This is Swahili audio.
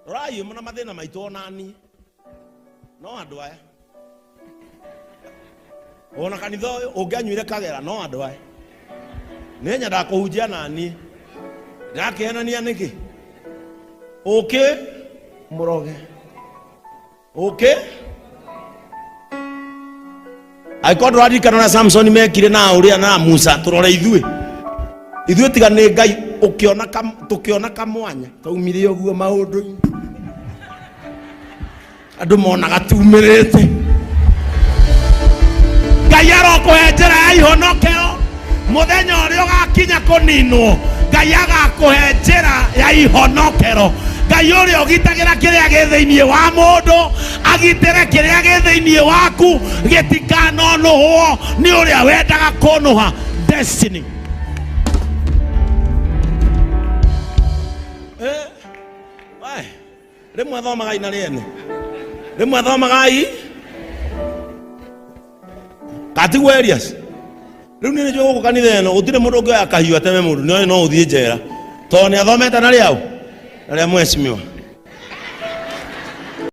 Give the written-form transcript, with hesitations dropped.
Rai muna mathina maitu onani no andu aya ona kanitha uyu ungianyuire kagera no andu aya nenya ndakuhunjia nani ndakihenania niki muroge aikondo radikana na Samson mekire na uria na Musa turore ithuĩ tiga nĩ Ngai tukiona kamwanya taumire uguo maundu andu monaga tumirite Ngai arokuhe njĩra ya ihonokero muthenya ũrĩa ũgakinya kũninwo Ngai agakuhe njĩra ya ihonokero Ngai ũrĩa ũgitagĩra kĩrĩa gĩ thĩinĩ wa mũndũ agitĩre kĩrĩa gĩ thĩinĩ waku gĩtikanonũhwo nĩ ũrĩa wendaga kũnũha destiny. Rimwe thomagai na riene rimwe thomagai katigu Elias riu ni njo guku kanitha eno gutire mundu ungi akahiwa teme mundu no uthie njera to ni athomete na riao na ria mweshimiwa